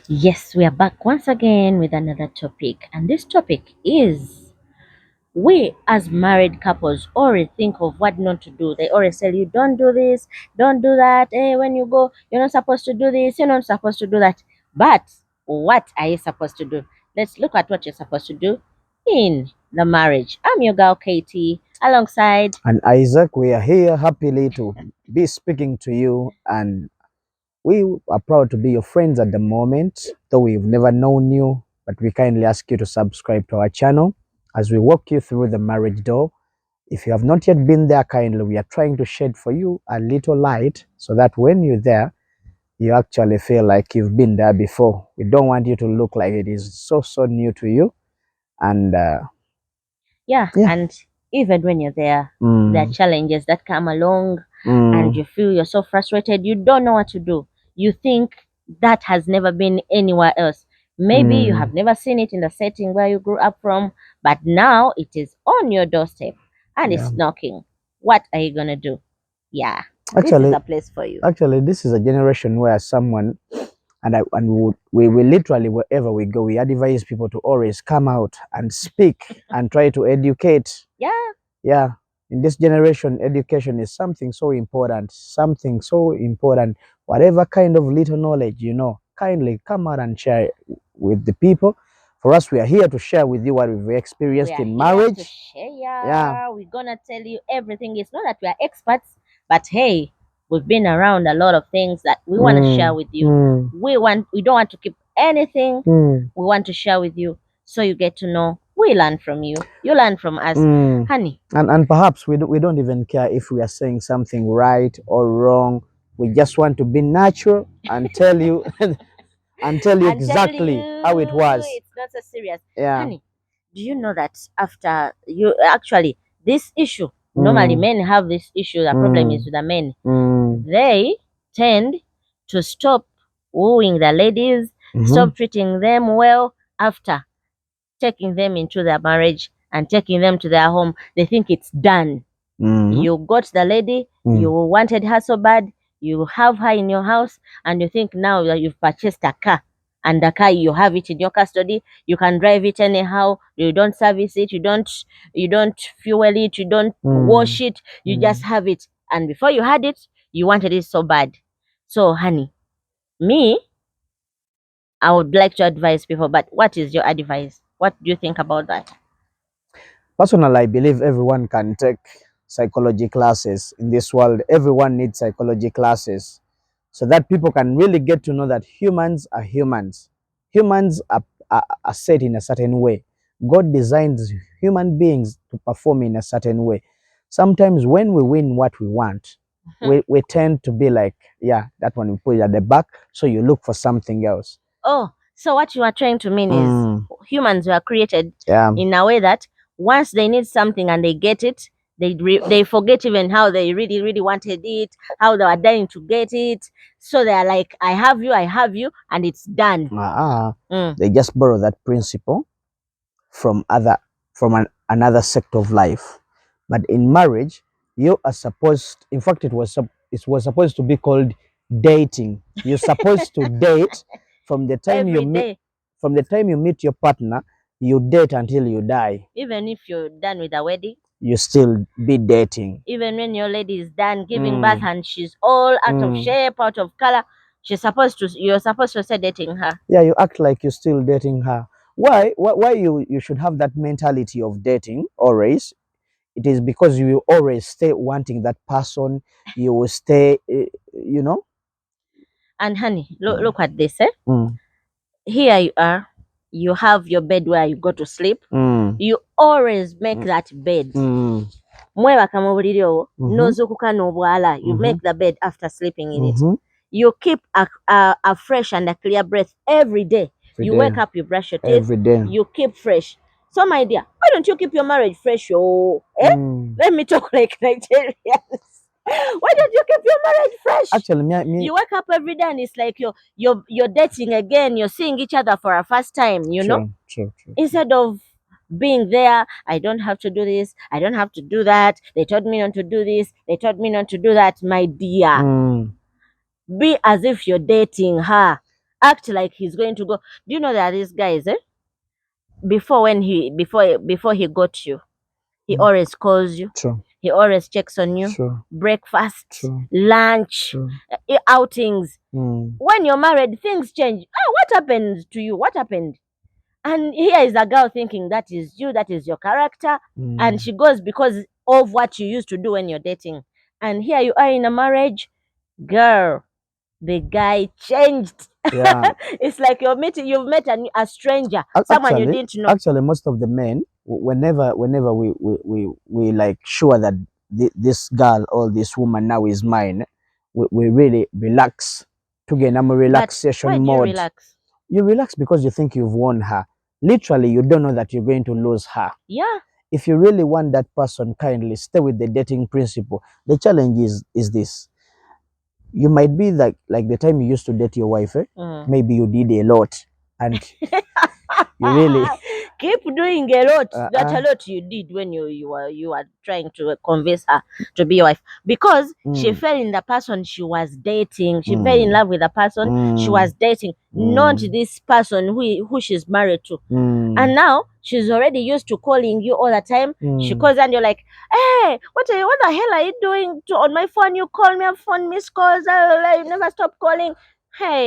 Yes, we are back once again with another topic, and this topic is we as married couples always think of what not to do. They always tell you, don't do this, don't do that. Hey, when you go, you're not supposed to do this, you're not supposed to do that. But what are you supposed to do? Let's look at what you're supposed to do in the marriage. I'm your girl, Katie, alongside. And Isaac, we are here happily to be speaking to you, and we are proud to be your friends at the moment, though we've never known you, but we kindly ask you to subscribe to our channel as we walk you through the marriage door. If you have not yet been there, kindly, we are trying to shed for you a little light so that when you're there, you actually feel like you've been there before. We don't want you to look like it is so new to you. And Yeah, yeah, and even when you're there, there are mm, challenges that come along and mm, you feel you're so frustrated, you don't know what to do. You think that has never been anywhere else. Maybe you mm, have never seen it in the setting where you grew up from, but now it is on your doorstep and yeah. it's knocking. What are you going to do? Yeah, this is Actually, a place for you. Actually, this is a generation where someone and we literally wherever we go, we advise people to always come out and speak and try to educate. Yeah, Yeah, in this generation, education is something so important. Something so important. Whatever kind of little knowledge you know, kindly come out and share it with the people. For us, we are here to share with you what we've we experienced are in here to marriage. Yeah. share. We're gonna tell you everything. It's not that we are experts, but hey, we've been around a lot of things that we want to share Mm, with you. mm, We don't want to keep anything. mm, We want to share with you so you get to know. We learn from you. You learn from us. mm. Honey, And perhaps we don't even care if we are saying something right or wrong. We just want to be natural and tell you and tell you and tell exactly how it you was. it's not so serious. Yeah. Honey, do you know that after you actually this issue, normally Mm, men have this issue, the problem is mm, with the men. mm, They tend to stop wooing the ladies, mm-hmm, stop treating them well after taking them into their marriage and taking them to their home. They think it's done. mm, You got the lady, you mm, wanted her so bad, you have her in your house, and you think now that you've purchased a car. And the car you have it in your custody, you can drive it anyhow, you don't service it, you don't fuel it, you don't mm, wash it, you just mm. have it. And before you had it, you wanted it so bad. So honey, me, I would like to advise people, but what is your advice? What do you think about that? Personally, I believe everyone can take psychology classes in this world. Everyone needs psychology classes so that people can really get to know that humans are humans. Humans are set in a certain way. God designs human beings to perform in a certain way. Sometimes when we win what we want, we tend to be like, yeah, that one we put it at the back. So you look for something else. Oh, so what you are trying to mean is Mm, humans were created yeah. in a way that once they need something and they get it, they forget even how they really wanted it, how they were dying to get it. So they are like, I have you, and it's done. Mm. They just borrow that principle from another sector of life. But in marriage, you are supposed, in fact, it was supposed to be called dating. You're supposed to date from the time you Every meet day, your partner. You date until you die. even if you're done with the wedding, You still be dating. even when your lady is done giving birth Mm, and she's all out of mm. shape, out of color, you're supposed to start dating her. Yeah, you act like you're still dating her. Why you should have that mentality of dating always? It is because you will always stay wanting that person. You will stay, you know. And honey, Mm, look at this, eh? mm, Here you are, you have your bed where you go to sleep. mm, You always make mm, that bed. mm, Mwebaka mu buliri obwo mhm, n'ozuukuka n'obwala. You mhm, make the bed after sleeping in it. mhm. You keep a fresh and a clear breath every day. Every You day, wake up, you brush your teeth, every day. you keep fresh. So my dear, why don't you keep your marriage fresh? Oh, eh? Mm. Let me talk like Nigerians. Why don't you keep your marriage fresh? Actually, You wake up every day and it's like you're dating again. You're seeing each other for a first time. true, true, true. Instead of being there, I don't have to do this, I don't have to do that, they told me not to do this, they told me not to do that. My dear, Mm. be as if you're dating her. act like he's going to go. Do you know that these guys, before he got you, he Mm. always calls you. True. He always checks on you. True. Breakfast, True. lunch, True. outings. Mm. When you're married, things change. Oh, what happened to you? What happened? And here is a girl thinking that is you, that is your character. And Mm. she goes because of what you used to do when you're dating. And here you are in a marriage. Girl, the guy changed. Yeah. It's like you've met a stranger, someone you Actually, didn't know. most of the men, whenever we like sure that this girl or this woman now is mine, we really relax to get a But relaxation why do you mode. relax? You relax because you think you've won her. Literally, you don't know that you're going to lose her. Yeah. If you really want that person, kindly stay with the dating principle. The challenge is this: you might be like the time you used to date your wife. Mm. Maybe you did a lot, and you really Keep doing a lot. That uh, a lot you did when you were trying to convince her to be your wife, because she mm, fell in the person she was dating. She fell in mm, love with the person she mm, was dating, not mm, this person who she's married to. mm, And now she's already used to calling you all the time. She mm. calls and you're like, "Hey, what the hell are you doing on my phone? You call me on phone, missed calls. You never stop calling."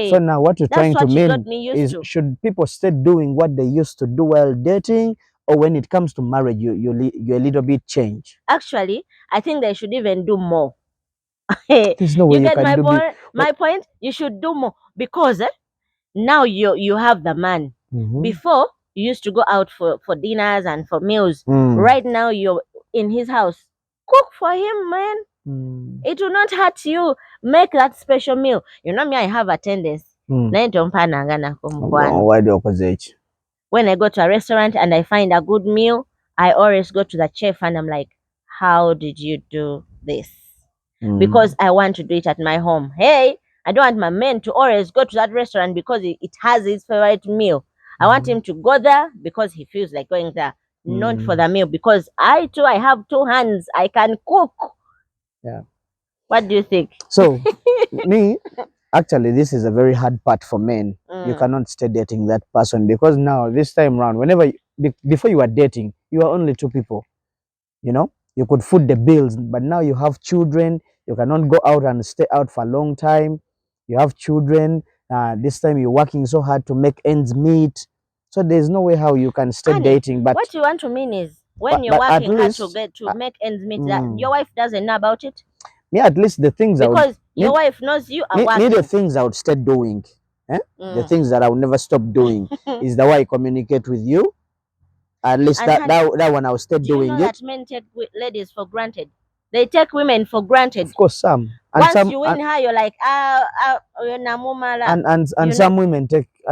So Hey, now what you're that's trying to what she got mean me used is, to. should people stay doing what they used to do while dating, or when it comes to marriage, you're a little bit change? Actually, I think they should even do more. You There's no way you get can my do be. point? My point? You should do more because now you have the man. Mm-hmm. Before you used to go out for dinners and for meals. Mm, Right now you're in his house. Cook for him, man. mm, It will not hurt you. Make that special meal. You know me, I have a tendency. mm. Why do you? When I go to a restaurant and I find a good meal, I always go to the chef and I'm like, "How did you do this?" Because Mm, I want to do it at my home. Hey, I don't want my man to always go to that restaurant because it has his favorite meal. I want mm, him to go there because he feels like going there, not for mm. the meal. Because I too, I have two hands. I can cook. Yeah. What do you think? So me, actually, this is a very hard part for men. You Mm. cannot stay dating that person because now this time around, before you are dating, you are only two people. You know, you could foot the bills, but now you have children. You cannot go out and stay out for a long time. You have children. This time you're working so hard to make ends meet. So there's no way how you can stay Annie, dating. But what you want to mean is when but, you're but at working hard to least, get to uh, make ends meet, that mm, your wife doesn't know about it me at least the things I would because your me, wife knows you are me the working. things I would start doing. Eh? The Mm. things that I will never stop doing is the way I communicate with you. At least And honey, that one I will start do you doing know it. that men take ladies for granted? They take women for Of granted. course, some and Once some you win her, you're like, you're namumala. and You know,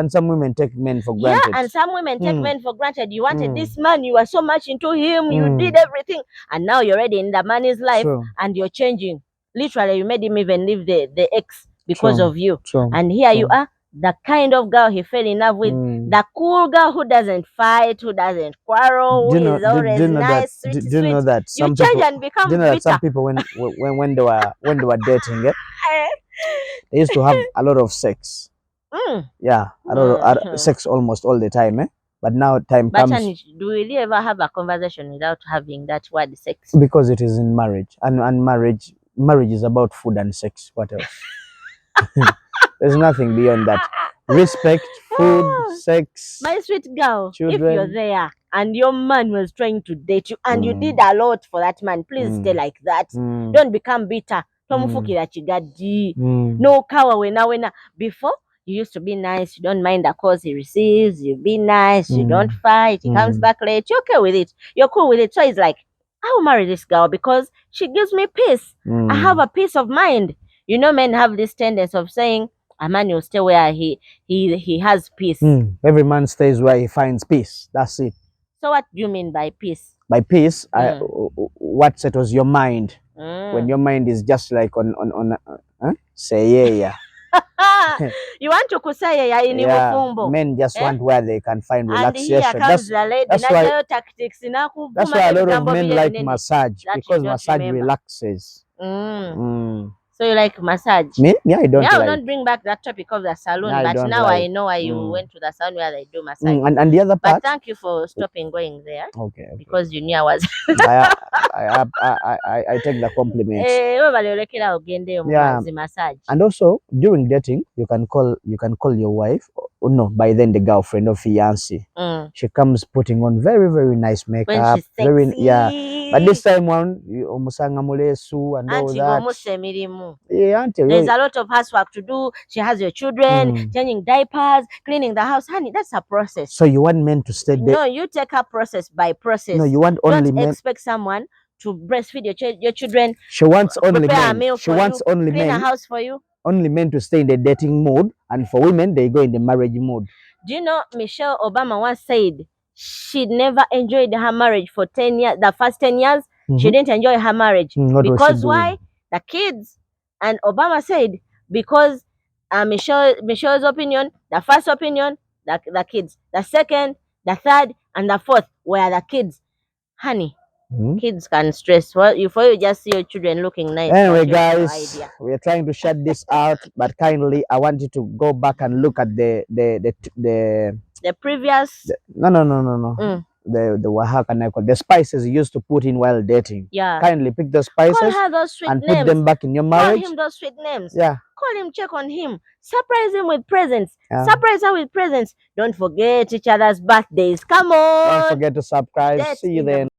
some women take men for yeah, granted. and some women take Mm, men for granted. You wanted mm, this man, you were so much into him, you mm. did everything, and now you're already in the man's life True, and you're changing. Literally, you made him even leave the ex because true, of you. true, And here you true. are, the kind of girl he fell in love with, Mm. the cool girl who doesn't fight, who doesn't quarrel, who is Do always you know that nice, sweet, do you know sweet. that You some change people and do you become know that some bitter. people when they were dating, they used to have a lot of sex. Mm. Yeah, a lot of Mhm. sex almost all the time. But now time But comes Anish, do we really ever have a conversation without having that word sex? because it is in marriage, and marriage is about food and sex. What else? There's nothing beyond that. Respect, food, sex, My sweet girl, if you're children. there and your man was trying to date you and you did Mm, a lot for that man, please stay mm, like that. mm, Don't become bitter. mm, Tomufukira chigadi. mm, No kawa wena. Before, you used to be nice. You don't mind the calls he receives. You be nice. You don't mm, fight. He comes mm, back late. You're okay with it. You're cool with it. So it's like, I will marry this girl because she gives me peace. I have mm, a peace of mind. You know, men have this tendency of saying, a man will stay where he has peace. mm. Every man stays where he finds peace. That's it. So what do you mean by peace? By peace, Mm. what settles your mind? When Mm. your mind is just like on say yeah, yeah. You want to kusaya ya ini Yeah, bufumbo. men just Eh? want where they can find And here relaxation. comes the lady. That's why Najayo tactics. that's Inakuvuma why a lot of nebigambo men bile like binene massage that you because don't massage remember. relaxes. Mm. Mm. So you like massage? Me, I don't Yeah, I will like. not bring back that topic of the salon, I but don't now I like. know why you Mm. went to the salon where they do massage. And the other But part. thank you for stopping going there Okay. because you knew I was. I, I take the compliment. Yeah. Massage. And also during dating, you can call your wife. Oh, no, by then the girlfriend or fiance. Mm. She comes putting on very nice When makeup. she's Very, sexy. yeah. But this time one, umusanga mulesu and all Auntie that. Gomusemirimu. Yeah, auntie. There's a lot of housework to do. She has your children, Mm. changing diapers, cleaning the house. Honey, that's a process. So you want men to stay there? No, you take her process by process. No, you want only Don't men. expect someone to breastfeed your children. She wants only prepare a men. meal She for wants you, only clean a men. house for you. Only men to stay in the dating mode, and for women they go in the marriage mode. Do you know Michelle Obama once said she never enjoyed her marriage for 10 years, the first 10 years? She didn't enjoy her marriage. What was she Because doing? why? The kids. And Obama said, because Michelle's opinion, the first opinion, the kids. The second, the third, and the fourth were the kids. Honey, kids can stress. Well, you just see your children looking nice. Anyway, but you have no guys, idea. we are trying to shut this out, but kindly, I want you to go back and look at The previous. no. The how can I call the spices you used to put in while dating. Yeah. Kindly pick those Call spices her those sweet and names. put them back in your marriage. Call him those sweet names. Yeah. Call him, check on him. Surprise him with presents. Yeah. Surprise her with presents. Don't forget each other's birthdays. Come on. Don't forget to subscribe. That's See you in the then.